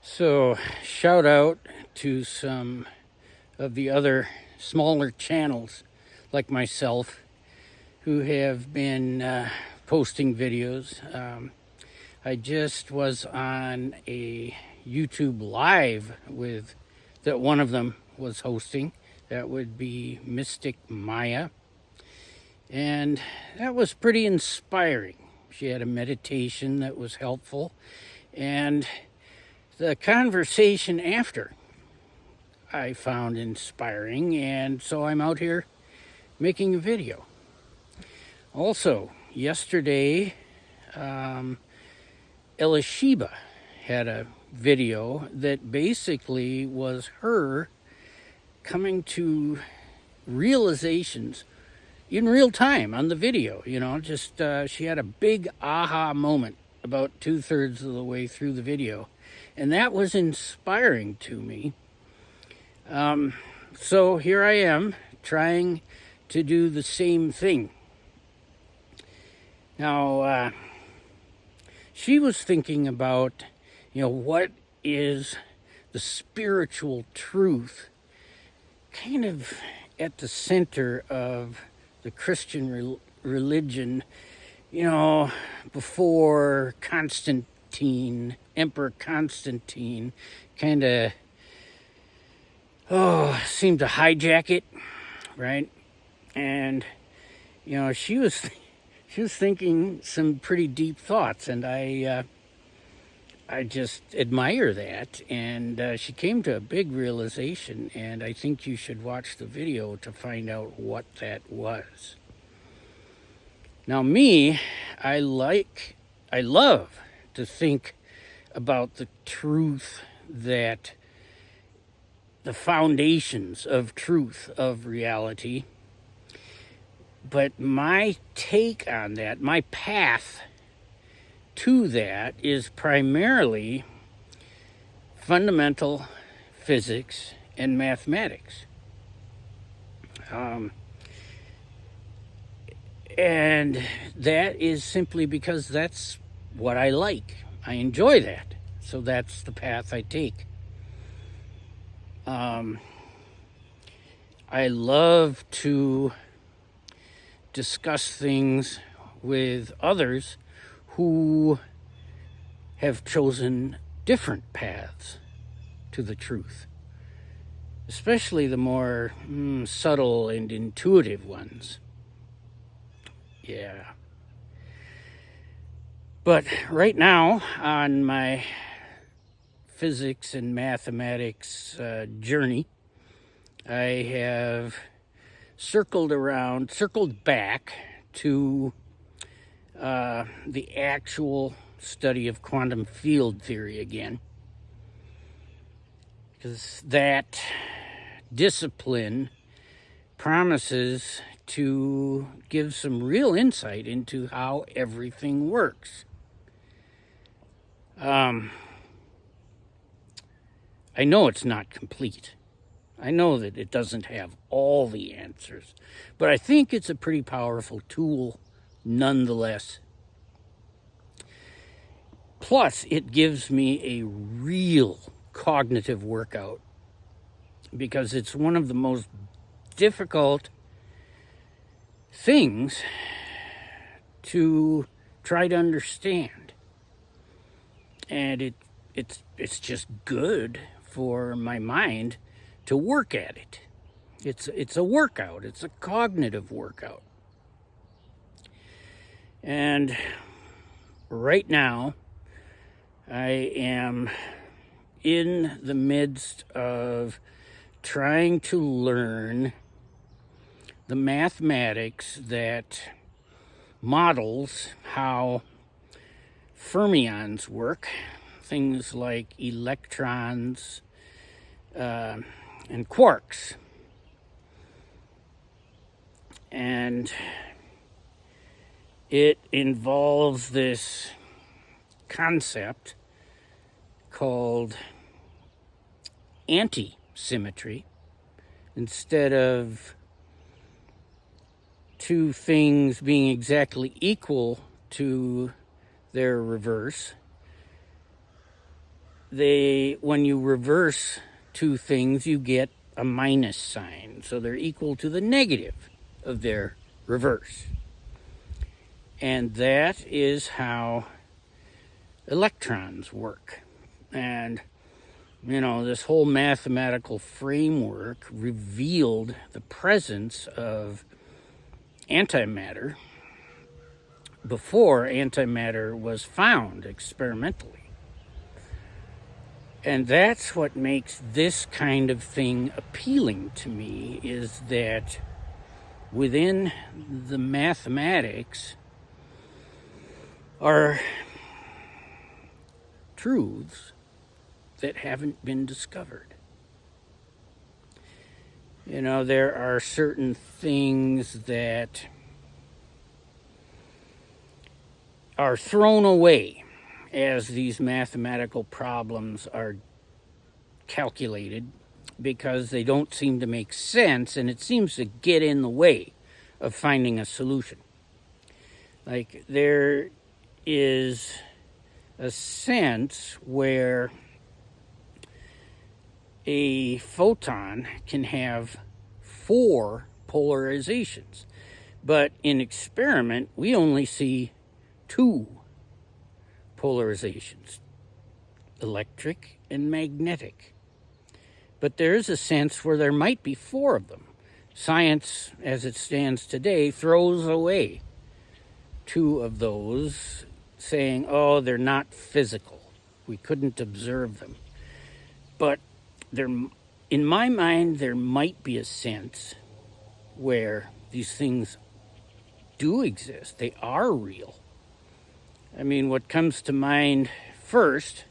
So, shout out to some of the other smaller channels like myself who have been posting videos. I just was on a YouTube live with that one of them was hosting. That would be Mystic Maya. And that was pretty inspiring. She had a meditation that was helpful. And the conversation after I found inspiring, and so I'm out here making a video. Also, yesterday, Elisheba had a video that basically was her coming to realizations in real time on the video. She had a big aha moment about 2/3 of the way through the video, and that was inspiring to me. So here I am trying to do the same thing. Now, she was thinking about, what is the spiritual truth kind of at the center of the Christian religion, before Emperor Constantine kind of seemed to hijack it, right? And she was thinking some pretty deep thoughts, and I just admire that. And she came to a big realization, and I think you should watch the video to find out what that was. Now, I love to think about the truth, that the foundations of truth, of reality. But my take on that, my path to that, is primarily fundamental physics and mathematics. And that is simply because that's what I like. I enjoy that. So that's the path I take. I love to discuss things with others who have chosen different paths to the truth, especially the more subtle and intuitive ones. Yeah. But right now, on my physics and mathematics journey, I have circled back to the actual study of quantum field theory again, because that discipline promises to give some real insight into how everything works. I know it's not complete. I know that it doesn't have all the answers, but I think it's a pretty powerful tool nonetheless. Plus, it gives me a real cognitive workout, because it's one of the most difficult things to try to understand. And it's just good for my mind to work at it. It's a workout. It's a cognitive workout. And right now, I am in the midst of trying to learn the mathematics that models how fermions work, things like electrons and quarks. And it involves this concept called anti-symmetry. Instead of two things being exactly equal to their reverse, when you reverse two things, you get a minus sign. So they're equal to the negative of their reverse. And that is how electrons work. And, this whole mathematical framework revealed the presence of antimatter before antimatter was found experimentally. And that's what makes this kind of thing appealing to me, is that within the mathematics are truths that haven't been discovered. There are certain things that are thrown away as these mathematical problems are calculated because they don't seem to make sense, and it seems to get in the way of finding a solution. Like, there is a sense where a photon can have 4 polarizations, but in experiment we only see 2 polarizations, electric and magnetic. But there is a sense where there might be 4 of them. Science, as it stands today, throws away 2 of those, saying, oh, they're not physical. We couldn't observe them. But in my mind, there might be a sense where these things do exist. They are real. I mean, what comes to mind first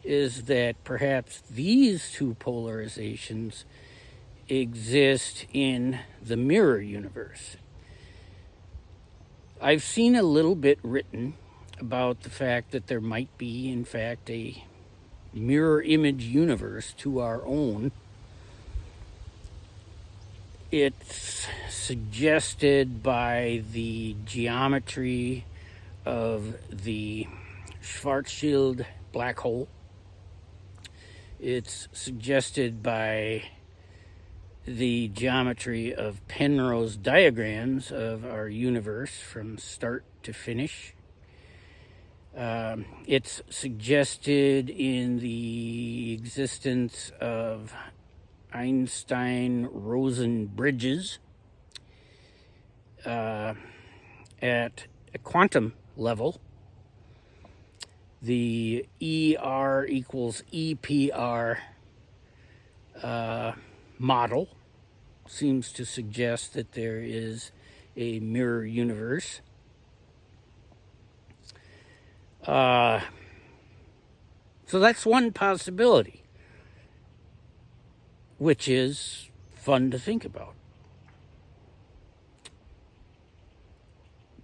is that perhaps these 2 polarizations exist in the mirror universe. I've seen a little bit written about the fact that there might be, in fact, a mirror image universe to our own. It's suggested by the geometry of the Schwarzschild black hole. It's suggested by the geometry of Penrose diagrams of our universe from start to finish. It's suggested in the existence of Einstein-Rosen bridges at a quantum level. The ER equals EPR model seems to suggest that there is a mirror universe. So that's one possibility, which is fun to think about.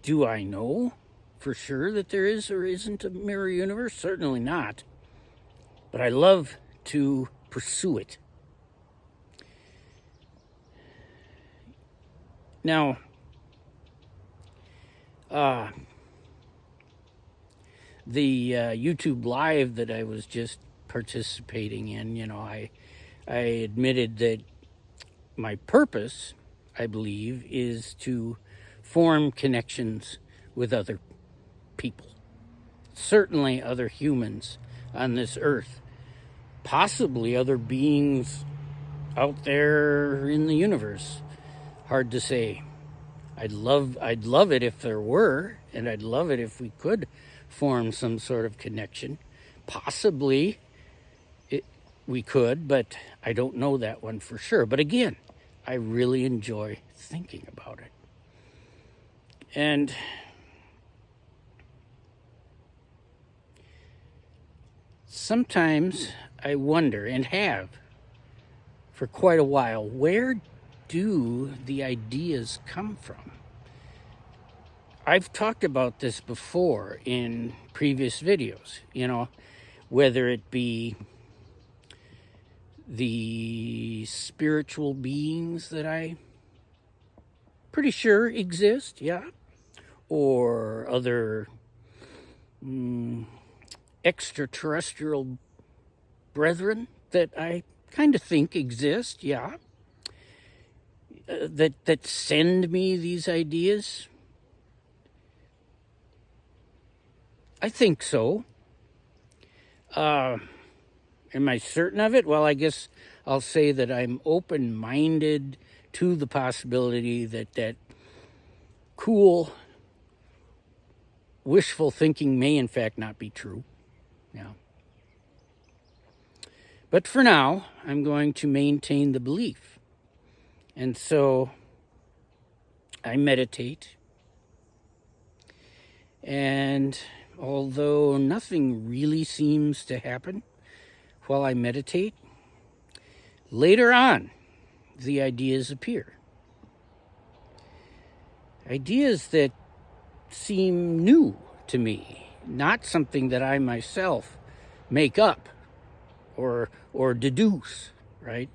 Do I know for sure that there is or isn't a mirror universe? Certainly not. But I love to pursue it. Now, the YouTube Live that I was just participating in, I admitted that my purpose, I believe, is to form connections with other people, certainly other humans on this earth, possibly other beings out there in the universe. Hard to say. I'd love it if there were, and I'd love it if we could form some sort of connection. Possibly we could, but I don't know that one for sure. But again, I really enjoy thinking about it. And sometimes I wonder, and have for quite a while, where do the ideas come from? I've talked about this before in previous videos, whether it be the spiritual beings that I pretty sure exist, or other extraterrestrial brethren that I kind of think exist, yeah, that send me these ideas? I think so. Am I certain of it? Well, I guess I'll say that I'm open-minded to the possibility that cool, wishful thinking may in fact not be true. Yeah. But for now, I'm going to maintain the belief. And so I meditate. And although nothing really seems to happen while I meditate, later on, the ideas appear. Ideas that seem new to me, not something that I myself make up or deduce, right?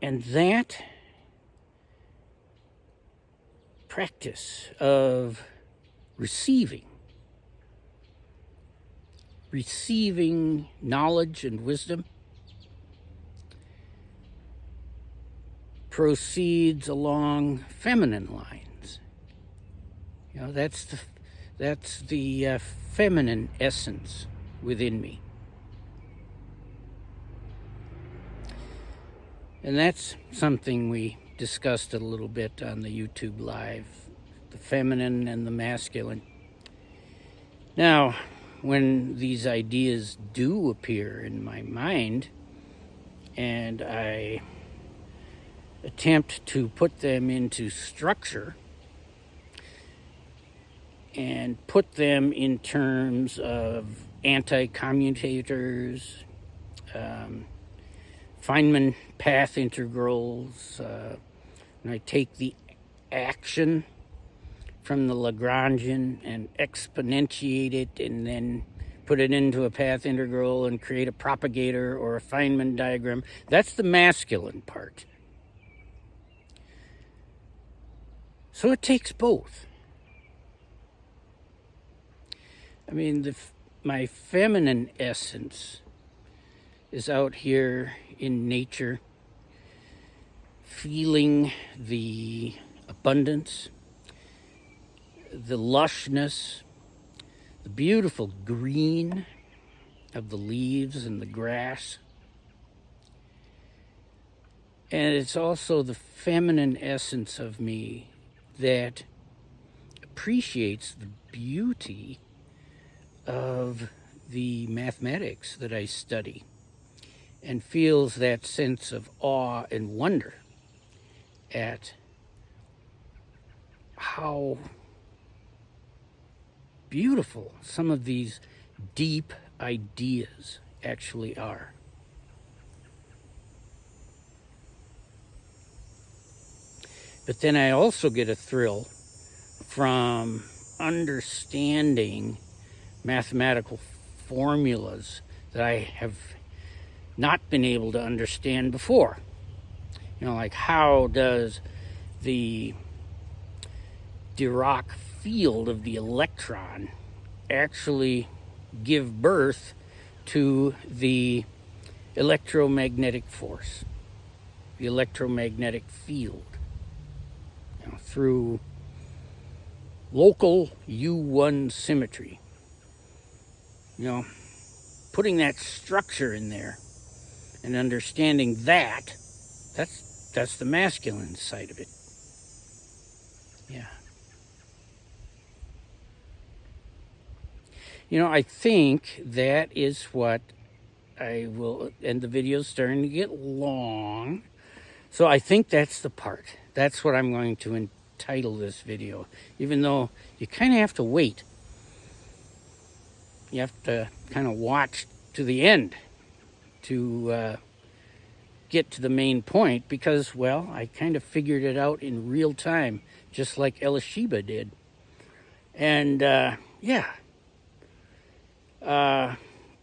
And that practice of receiving knowledge and wisdom proceeds along feminine lines. You know, that's the feminine essence within me. And that's something we discussed a little bit on the YouTube Live, the feminine and the masculine. Now, when these ideas do appear in my mind, and I attempt to put them into structure and put them in terms of anti-commutators, Feynman path integrals, and I take the action from the Lagrangian and exponentiate it and then put it into a path integral and create a propagator or a Feynman diagram. That's the masculine part. So it takes both. I mean, my feminine essence is out here in nature, feeling the abundance, the lushness, the beautiful green of the leaves and the grass. And it's also the feminine essence of me that appreciates the beauty of the mathematics that I study and feels that sense of awe and wonder at how beautiful some of these deep ideas actually are. But then I also get a thrill from understanding mathematical formulas that I have not been able to understand before. You know, like how does the Dirac field of the electron actually give birth to the electromagnetic force, the electromagnetic field, you know, through local U1 symmetry. You know, putting that structure in there and understanding that, that's the masculine side of it. Yeah. You know, I think that is what I will, and the video's starting to get long, so I think that's the part. That's what I'm going to entitle this video, even though you kind of have to wait. You have to kind of watch to the end to get to the main point because, well, I kind of figured it out in real time, just like Elisheba did. And, yeah.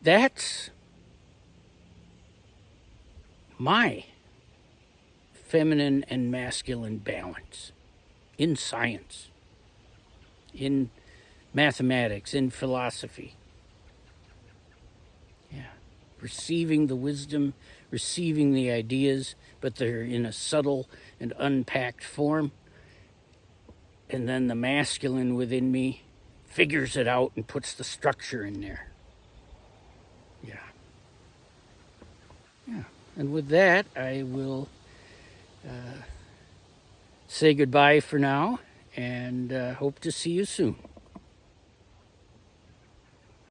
That's my feminine and masculine balance in science, in mathematics, in philosophy. receiving the wisdom, receiving the ideas, but they're in a subtle and unpacked form. And then the masculine within me figures it out and puts the structure in there. Yeah. Yeah. And with that, I will say goodbye for now and hope to see you soon.